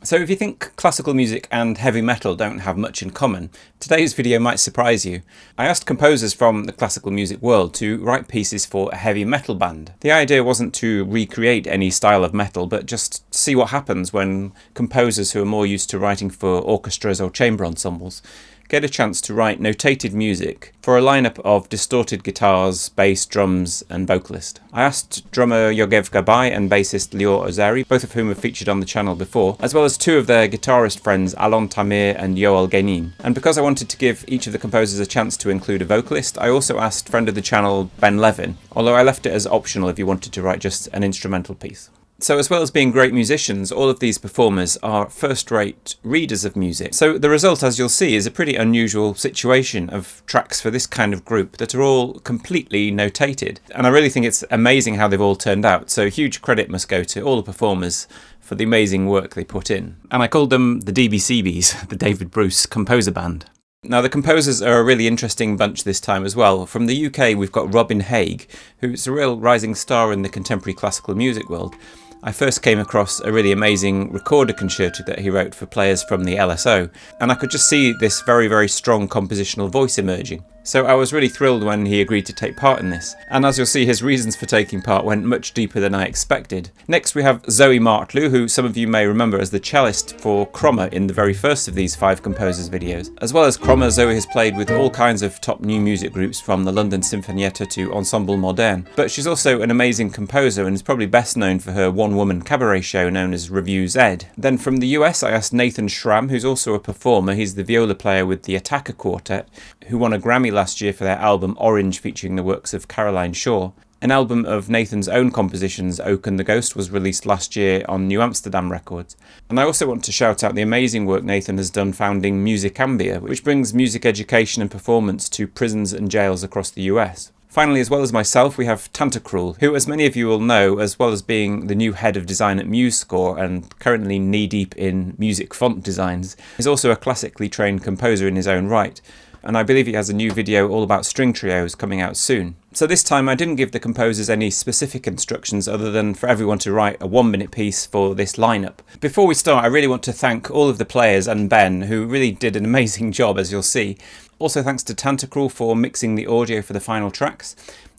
So if you think classical music and heavy metal don't have much in common, today's video might surprise you. I asked composers from the classical music world to write pieces for a heavy metal band. The idea wasn't to recreate any style of metal, but just see what happens when composers who are more used to writing for orchestras or chamber ensembles get a chance to write notated music for a lineup of distorted guitars, bass, drums and vocalist. I asked drummer Yogev Gabay and bassist Lior Ozari, both of whom have featured on the channel before, as well as two of their guitarist friends Alon Tamir and Yoel Genin. And because I wanted to give each of the composers a chance to include a vocalist, I also asked friend of the channel Ben Levin, although I left it as optional if you wanted to write just an instrumental piece. So as well as being great musicians, all of these performers are first-rate readers of music. So the result, as you'll see, is a pretty unusual situation of tracks for this kind of group that are all completely notated. And I really think it's amazing how they've all turned out. So huge credit must go to all the performers for the amazing work they put in. And I called them the DBCBs, the David Bruce Composer Band. Now the composers are a really interesting bunch this time as well. From the UK we've got Haigh, who's a real rising star in the contemporary classical music world. I first came across a really amazing recorder concerto that he wrote for players from the LSO, and I could just see this very, very strong compositional voice emerging. So I was really thrilled when he agreed to take part in this, and as you'll see, his reasons for taking part went much deeper than I expected. Next we have Zoe Martlew, who some of you may remember as the cellist for Chroma in the very first of these 5 composers videos. As well as Chroma, Zoe has played with all kinds of top new music groups from the London Sinfonietta to Ensemble Moderne, but she's also an amazing composer and is probably best known for her one-woman cabaret show known as Revue Z. Then from the US I asked Nathan Schram, who's also a performer. He's the viola player with the Aesop Quartet, who won a Grammy last year for their album Orange, featuring the works of Caroline Shaw. An album of Nathan's own compositions, Oak and the Ghost, was released last year on New Amsterdam Records. And I also want to shout out the amazing work Nathan has done founding Musicambia, which brings music education and performance to prisons and jails across the US. Finally, as well as myself, we have Tantacrul, who, as many of you will know, as well as being the new head of design at MuseScore and currently knee-deep in music font designs, is also a classically trained composer in his own right. And I believe he has a new video all about string trios coming out soon. So this time I didn't give the composers any specific instructions other than for everyone to write a 1-minute piece for this lineup. Before we start, I really want to thank all of the players and Ben, who really did an amazing job, as you'll see. Also thanks to Tantacrul for mixing the audio for the final tracks.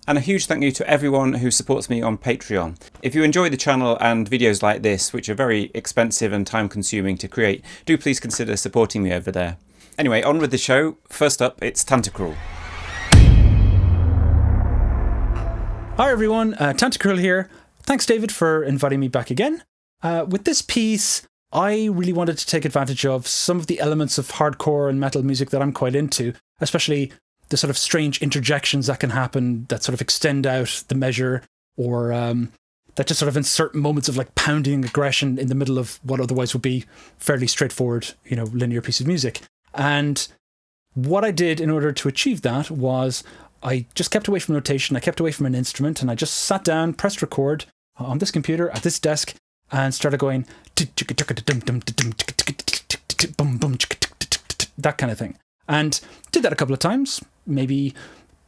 And a huge thank you to everyone who supports me on Patreon. If you enjoy the channel and videos like this, which are very expensive and time consuming to create, do please consider supporting me over there. Anyway, on with the show. First up, it's Tantacrul. Hi everyone, Tantacrul here. Thanks David for inviting me back again. With this piece, I really wanted to take advantage of some of the elements of hardcore and metal music that I'm quite into, especially the sort of strange interjections that can happen that sort of extend out the measure, or that just sort of insert moments of like pounding aggression in the middle of what otherwise would be fairly straightforward, linear piece of music. And what I did in order to achieve that was I just kept away from notation, I kept away from an instrument, and I just sat down, pressed record on this computer at this desk and started going that kind of thing. And did that a couple of times, maybe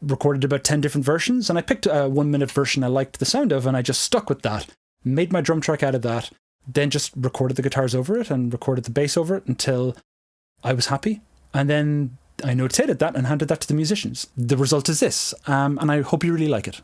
recorded about 10 different versions, and I picked a 1-minute version I liked the sound of, and I just stuck with that, made my drum track out of that, then just recorded the guitars over it and recorded the bass over it until I was happy, and then I notated that and handed that to the musicians. The result is this, and I hope you really like it.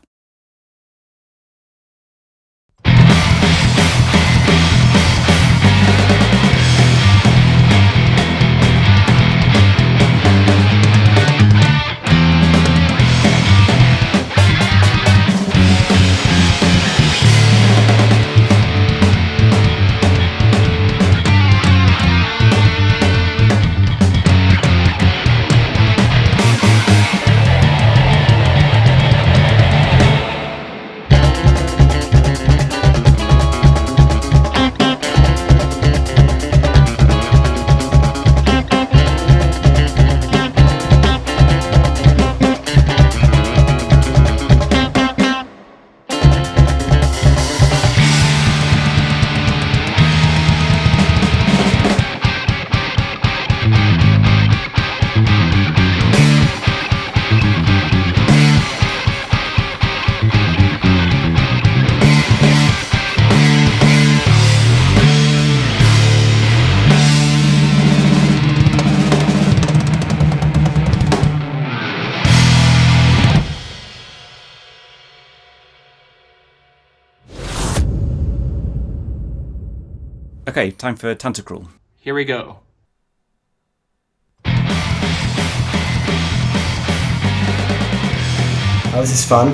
Okay, time for Tantacrul. Here we go. Oh, this is fun.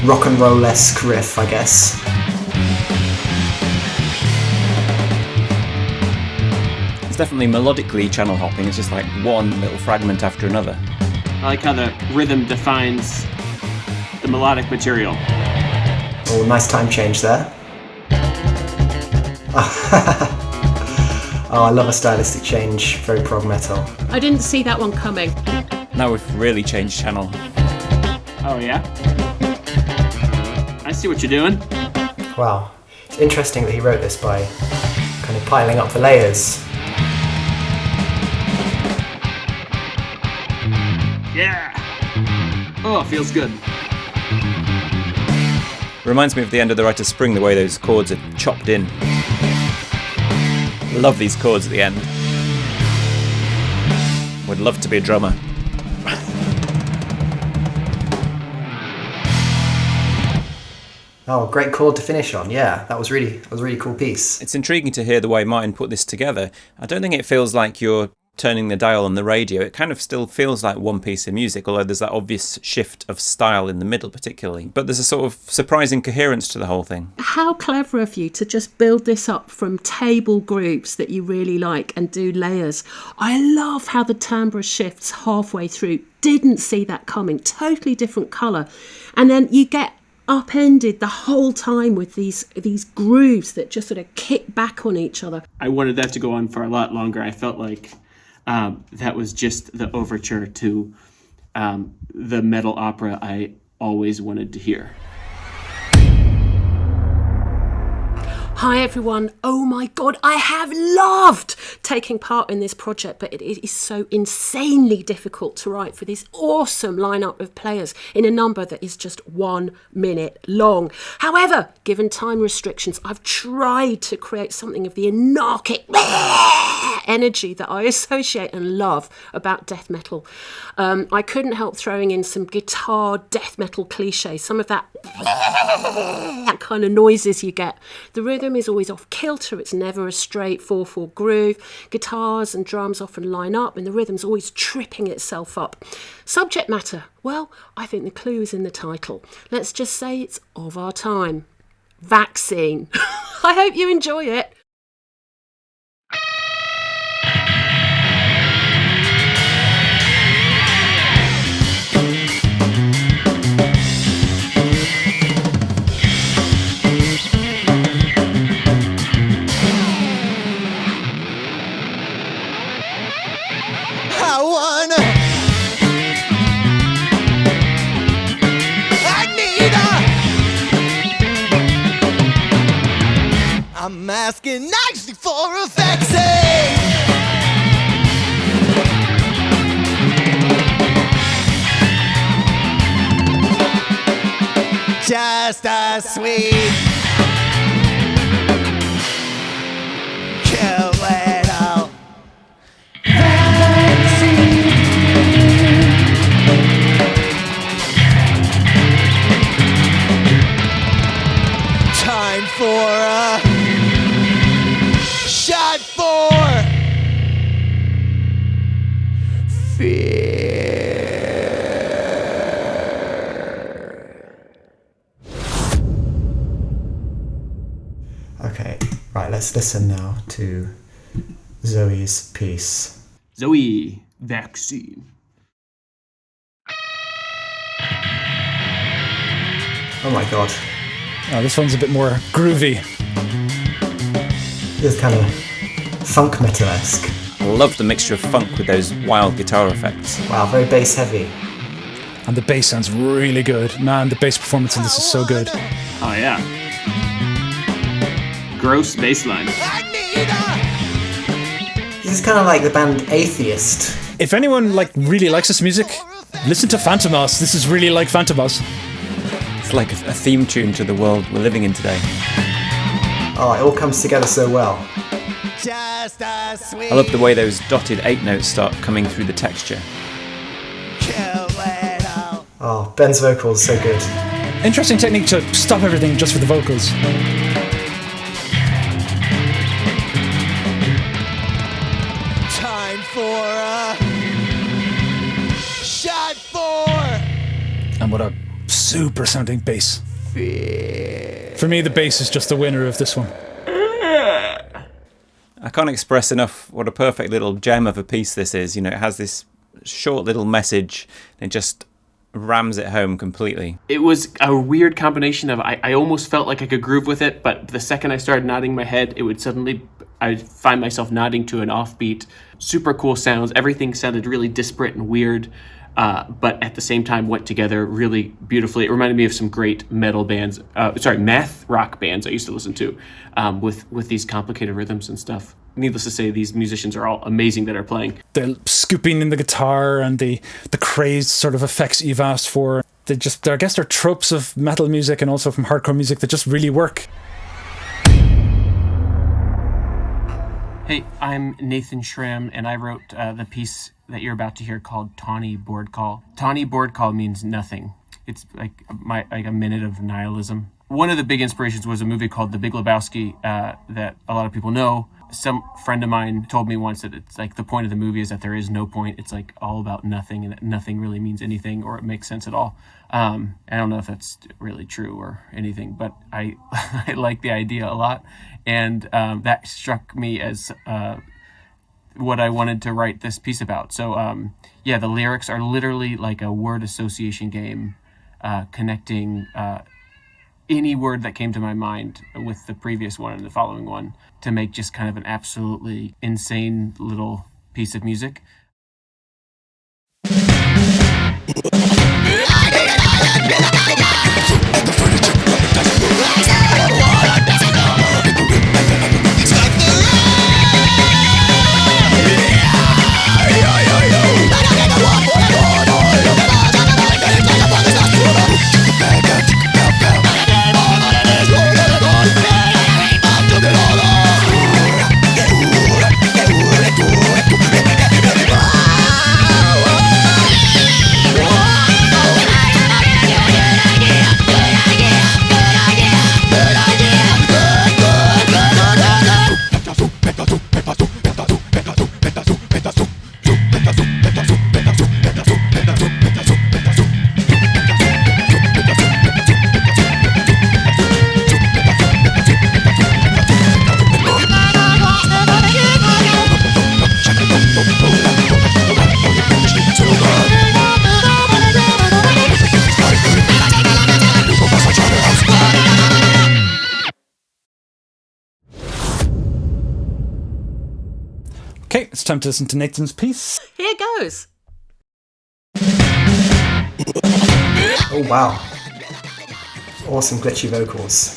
Rock and roll-esque riff, I guess. It's definitely melodically channel hopping. It's just like one little fragment after another. I like how the rhythm defines the melodic material. Oh, nice time change there. Oh, I love a stylistic change. Very prog metal. I didn't see that one coming. Now we've really changed channel. Oh, yeah? I see what you're doing. Wow. It's interesting that he wrote this by kind of piling up the layers. Yeah! Oh, it feels good. Reminds me of the end of The Rite of Spring, the way those chords are chopped in. Love these chords at the end. Would love to be a drummer. Oh, great chord to finish on. Yeah, that was really cool piece. It's intriguing to hear the way Martin put this together. I don't think it feels like you're turning the dial on the radio. It kind of still feels like one piece of music, although there's that obvious shift of style in the middle particularly. But there's a sort of surprising coherence to the whole thing. How clever of you to just build this up from table groups that you really like and do layers. I love how the timbre shifts halfway through. Didn't see that coming. Totally different colour. And then you get upended the whole time with these grooves that just sort of kick back on each other. I wanted that to go on for a lot longer. I felt like that was just the overture to the metal opera I always wanted to hear. Hi everyone, oh my god, I have loved taking part in this project, but it is so insanely difficult to write for this awesome lineup of players in a number that is just 1 minute long. However, given time restrictions, I've tried to create something of the anarchic energy that I associate and love about death metal. I couldn't help throwing in some guitar death metal cliches, some of that kind of noises you get. The rhythm is always off kilter, it's never a straight 4/4 groove. Guitars and drums often line up and the rhythm's always tripping itself up. Subject matter, well, I think the clue is in the title. Let's just say it's of our time. Vaccine. I hope you enjoy it. I'm asking nicely for a vaccine. Just a sweet kill little vaccine. Time for a shot for fear. Okay, right, let's listen now to Zoe's piece. Zoe, vaccine. Oh my god. Oh, this one's a bit more groovy. This is kind of funk metal-esque. I love the mixture of funk with those wild guitar effects. Wow, very bass heavy. And the bass sounds really good. Man, the bass performance in this is so good. Oh, yeah. Gross bass line. This is kind of like the band Atheist. If anyone really likes this music, listen to Phantomos. This is really like Phantomos. It's like a theme tune to the world we're living in today. Oh, it all comes together so well. Just a sweet I love the way those dotted 8 notes start coming through the texture. kill little Oh, Ben's vocals so good. Interesting technique to stop everything just for the vocals. Time for shot 4. And what a super sounding bass. For me, the bass is just the winner of this one. I can't express enough what a perfect little gem of a piece this is. You know, it has this short little message and it just rams it home completely. It was a weird combination of I almost felt like I could groove with it, but the second I started nodding my head, it would suddenly, I'd find myself nodding to an offbeat. Super cool sounds. Everything sounded really disparate and weird, but at the same time went together really beautifully. It reminded me of some great metal bands, math rock bands I used to listen to, with these complicated rhythms and stuff. Needless to say, these musicians are all amazing that are playing. The scooping in the guitar and the crazed sort of effects you've asked for. I guess they're tropes of metal music and also from hardcore music that just really work. Hey, I'm Nathan Schram, and I wrote the piece that you're about to hear called Tawny Board Call. Tawny Board Call means nothing. It's like a minute of nihilism. One of the big inspirations was a movie called The Big Lebowski that a lot of people know. Some friend of mine told me once that it's like the point of the movie is that there is no point. It's like all about nothing, and that nothing really means anything or it makes sense at all. I don't know if that's really true or anything, but I I like the idea a lot, and that struck me as what I wanted to write this piece about. So the lyrics are literally like a word association game, connecting any word that came to my mind with the previous one and the following one to make just kind of an absolutely insane little piece of music. Okay, it's time to listen to Nathan's piece. Here goes. Oh wow. Awesome glitchy vocals.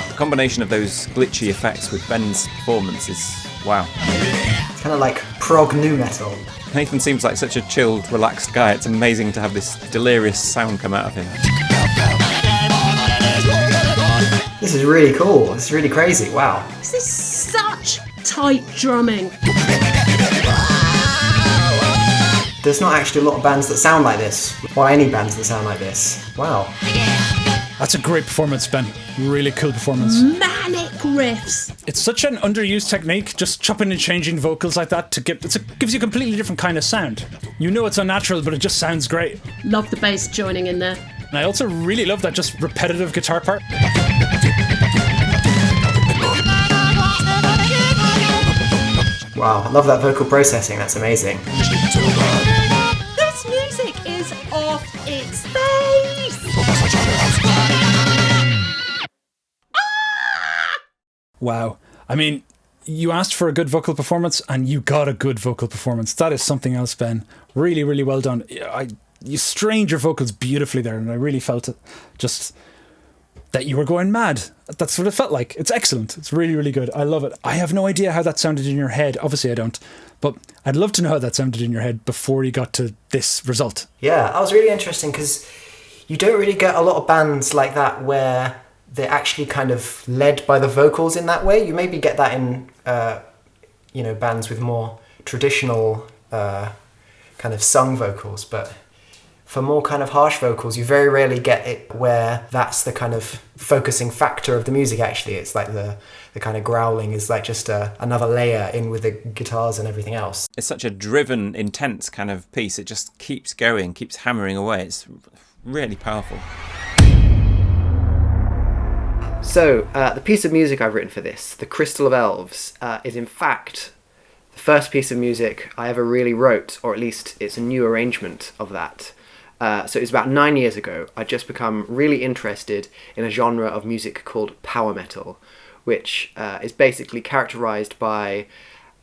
The combination of those glitchy effects with Ben's performance is wow. It's kind of like prog nu metal. Nathan seems like such a chilled, relaxed guy. It's amazing to have this delirious sound come out of him. This is really cool. This is really crazy. Wow. This is such tight drumming. There's not actually a lot of bands that sound like this, or any bands that sound like this. Wow. That's a great performance, Ben. Really cool performance. Manic riffs. It's such an underused technique, just chopping and changing vocals like that gives you a completely different kind of sound. You know it's unnatural, but it just sounds great. Love the bass joining in there. And I also really love that just repetitive guitar part. Wow, I love that vocal processing. That's amazing. This music is off its face. Wow. I mean, you asked for a good vocal performance and you got a good vocal performance. That is something else, Ben. Really, really well done. You strained your vocals beautifully there, and I really felt it. Just that you were going mad. That's what it felt like. It's excellent. It's really, really good. I love it. I have no idea how that sounded in your head. Obviously, I don't. But I'd love to know how that sounded in your head before you got to this result. Yeah, that was really interesting because you don't really get a lot of bands like that where they're actually kind of led by the vocals in that way. You maybe get that in, bands with more traditional kind of sung vocals. But For more kind of harsh vocals, you very rarely get it where that's the kind of focusing factor of the music, actually. It's like the kind of growling is like just another layer in with the guitars and everything else. It's such a driven, intense kind of piece. It just keeps going, keeps hammering away. It's really powerful. So, the piece of music I've written for this, The Crystal of Elves, is in fact the first piece of music I ever really wrote, or at least it's a new arrangement of that. So it was about 9 years ago. I'd just become really interested in a genre of music called power metal, which is basically characterized by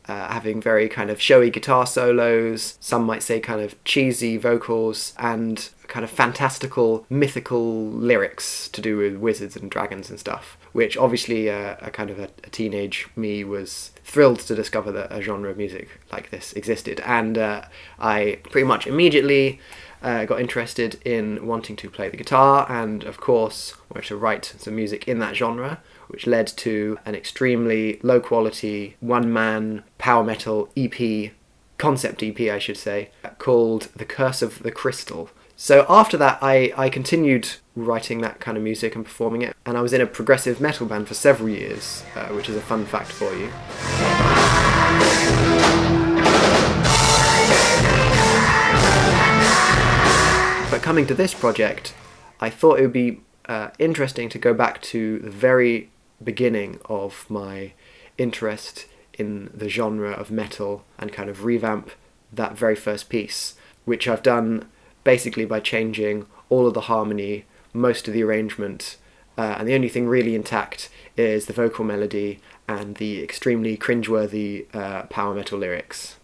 having very kind of showy guitar solos, some might say kind of cheesy vocals, and kind of fantastical, mythical lyrics to do with wizards and dragons and stuff, which obviously a kind of a teenage me was thrilled to discover that a genre of music like this existed. And I pretty much immediately got interested in wanting to play the guitar, and of course wanted to write some music in that genre, which led to an extremely low quality one-man power metal EP, concept EP I should say, called The Curse of the Crystal. So after that I continued writing that kind of music and performing it, and I was in a progressive metal band for several years, which is a fun fact for you. But coming to this project, I thought it would be interesting to go back to the very beginning of my interest in the genre of metal and kind of revamp that very first piece, which I've done basically by changing all of the harmony, most of the arrangement, and the only thing really intact is the vocal melody and the extremely cringeworthy power metal lyrics.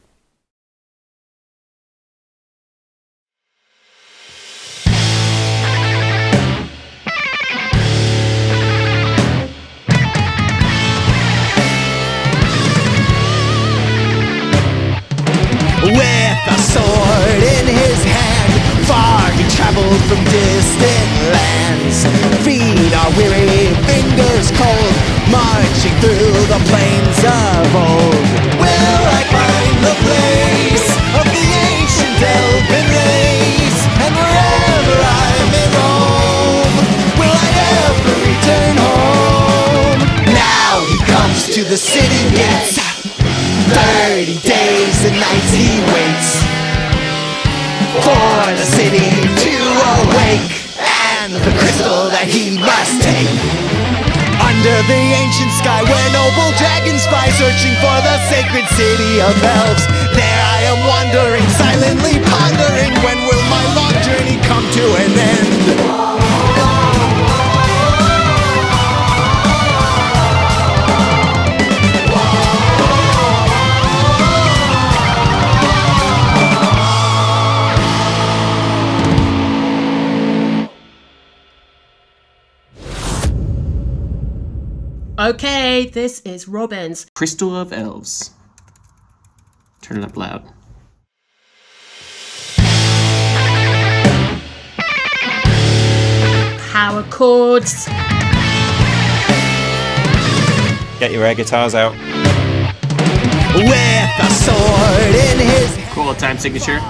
With a sword in his hand, far he traveled from distant lands. Feet are weary, fingers cold, marching through the plains of old. Will I find the place of the ancient elven race? And wherever I may roam, will I ever return home? Now he comes to the city gates. 30 days and nights he waits for the city to awake, and the crystal that he must take. Under the ancient sky where noble dragons fly, searching for the sacred city of elves, there I am wandering, silently pondering, when will my long journey come to an end? Okay, this is Robin's Crystal of Elves. Turn it up loud. power chords. Get your air guitars out. With a sword in his Cool time signature.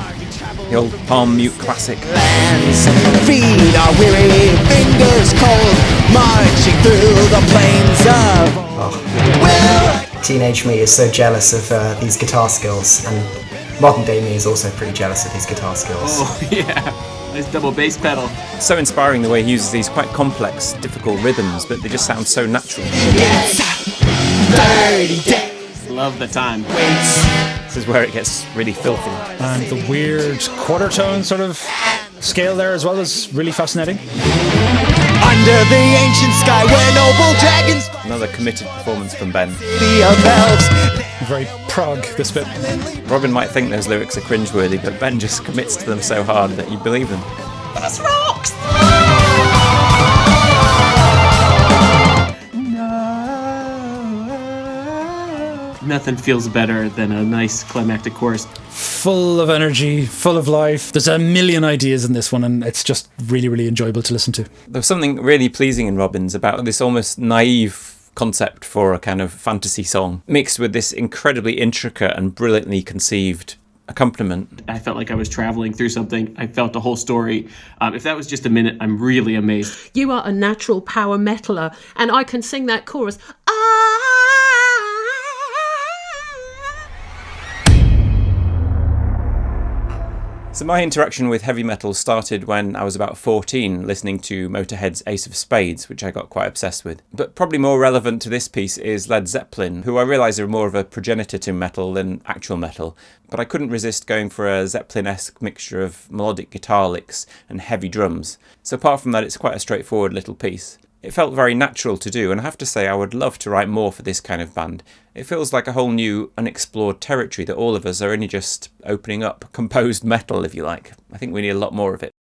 The old palm mute classic. hands, feet are weary, fingers cold, marching through the plains of. Teenage me is so jealous of these guitar skills, and modern day me is also pretty jealous of these guitar skills. Oh yeah, nice double bass pedal. So inspiring the way he uses these quite complex, difficult rhythms, but they just sound so natural. Yes, 30 days Love the time. waits. This is where it gets really filthy. And the weird quarter tone sort of scale there as well is really fascinating. Under the ancient sky where noble dragons Another committed performance from Ben. city of elves. Very prog, this bit. Robin might think those lyrics are cringeworthy, but Ben just commits to them so hard that you believe them. This rocks! Nothing feels better than a nice climactic chorus. Full of energy, full of life. There's a million ideas in this one, and it's just really, really enjoyable to listen to. There's something really pleasing in Robin's about this almost naive concept for a kind of fantasy song, mixed with this incredibly intricate and brilliantly conceived accompaniment. I felt like I was traveling through something. I felt the whole story. If that was just a minute, I'm really amazed. You are a natural power metaler, and I can sing that chorus. So my interaction with heavy metal started when I was about 14, listening to Motorhead's Ace of Spades, which I got quite obsessed with. But probably more relevant to this piece is Led Zeppelin, who I realise are more of a progenitor to metal than actual metal, but I couldn't resist going for a Zeppelin-esque mixture of melodic guitar licks and heavy drums. So apart from that, it's quite a straightforward little piece. It felt very natural to do, and I have to say I would love to write more for this kind of band. It feels like a whole new, unexplored territory that all of us are only just opening up. Composed metal, if you like. I think we need a lot more of it.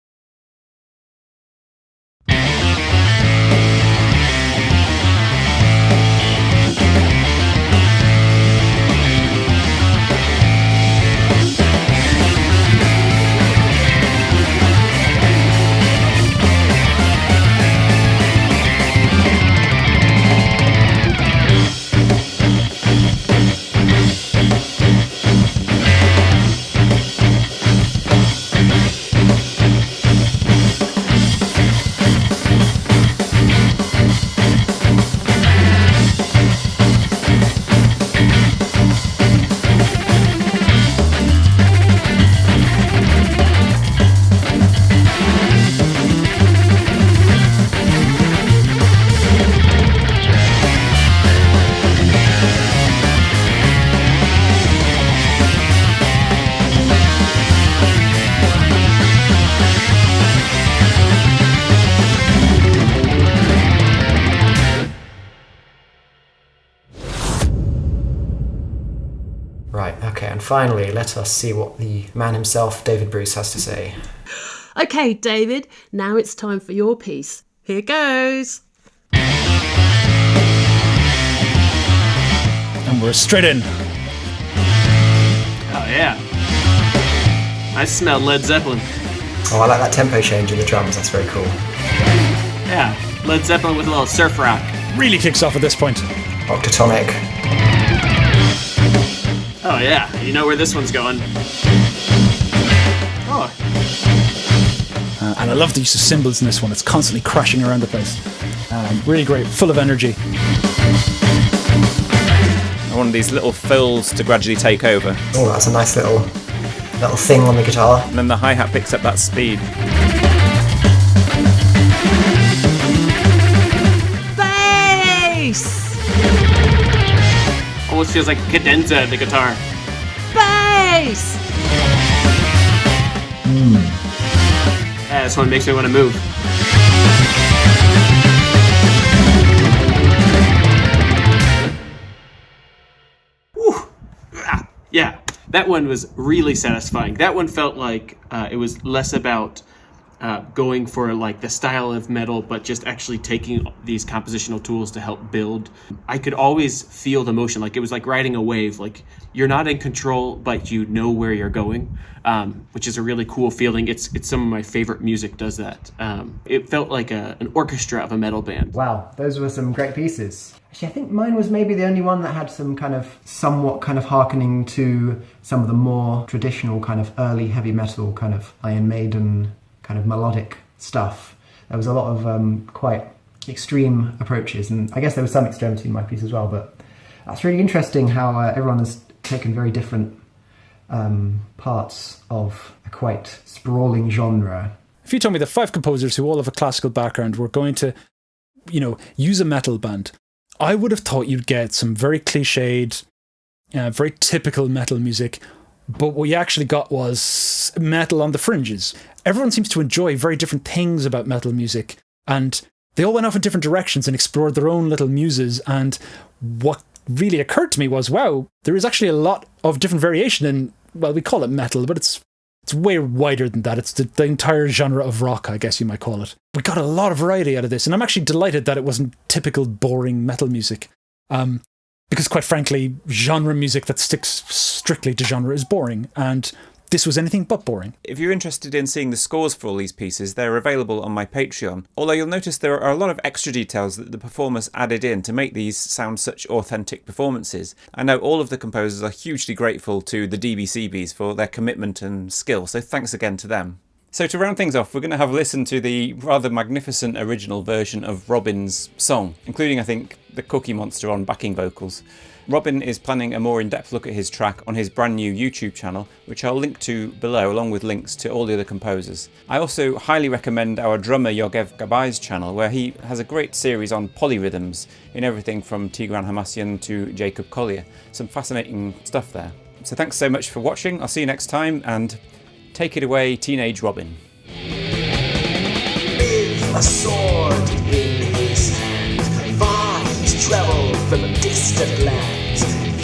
Right, okay, and finally, let us see what the man himself, David Bruce, has to say. Okay, David, now it's time for your piece. Here goes. And we're straight in. Oh, yeah. I smell Led Zeppelin. Oh, I like that tempo change in the drums, that's very cool. Yeah, Led Zeppelin with a little surf rock. Really kicks off at this point. Octatonic. Oh, yeah, you know where this one's going. Oh. And I love the use of cymbals in this one. It's constantly crashing around the place. Really great, full of energy. And one of these little fills to gradually take over. Oh, that's a nice little thing on the guitar. And then the hi-hat picks up that speed. Bass! Almost feels like a cadenza in the guitar. Bass! Yeah, this one makes me want to move. Whew. Ah, yeah, that one was really satisfying. That one felt like it was less about going for like the style of metal, but just actually taking these compositional tools to help build. I could always feel the motion, like it was like riding a wave. Like you're not in control, but you know where you're going, which is a really cool feeling. It's some of my favorite music does that. It felt like an orchestra of a metal band. Wow, those were some great pieces. Actually, I think mine was maybe the only one that had some somewhat hearkening to some of the more traditional early heavy metal Iron Maiden melodic stuff. There was a lot of quite extreme approaches, and I guess there was some extremity in my piece as well, but that's really interesting how everyone has taken very different parts of a quite sprawling genre. If you told me that 5 composers who all have a classical background were going to, use a metal band, I would have thought you'd get some very cliched, very typical metal music, but what you actually got was metal on the fringes. Everyone seems to enjoy very different things about metal music, and they all went off in different directions and explored their own little muses. And what really occurred to me was, wow, there is actually a lot of different variation in, well, we call it metal, but it's way wider than that. It's the entire genre of rock, I guess you might call it. We got a lot of variety out of this, and I'm actually delighted that it wasn't typical boring metal music. Because quite frankly, genre music that sticks strictly to genre is boring. And this was anything but boring. If you're interested in seeing the scores for all these pieces, they're available on my Patreon, although you'll notice there are a lot of extra details that the performers added in to make these sound such authentic performances. I know all of the composers are hugely grateful to the DBCBs for their commitment and skill, so thanks again to them. So to round things off, we're going to have a listen to the rather magnificent original version of Robin's song, including, I think, the Cookie Monster on backing vocals. Robin is planning a more in-depth look at his track on his brand new YouTube channel, which I'll link to below along with links to all the other composers. I also highly recommend our drummer Yogev Gabai's channel, where he has a great series on polyrhythms in everything from Tigran Hamasyan to Jacob Collier. Some fascinating stuff there. So thanks so much for watching, I'll see you next time, and take it away, Teenage Robin. With a sword in his hand, far he's travelled from distant lands.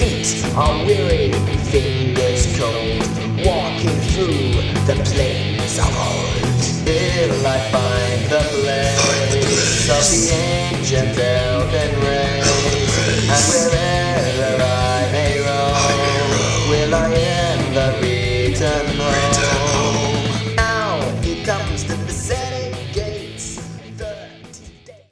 Feet are weary, fingers cold, walking through the plains of old. Till I find the place of the ancient elven race, and wherever I may roam, will I end the beaten home.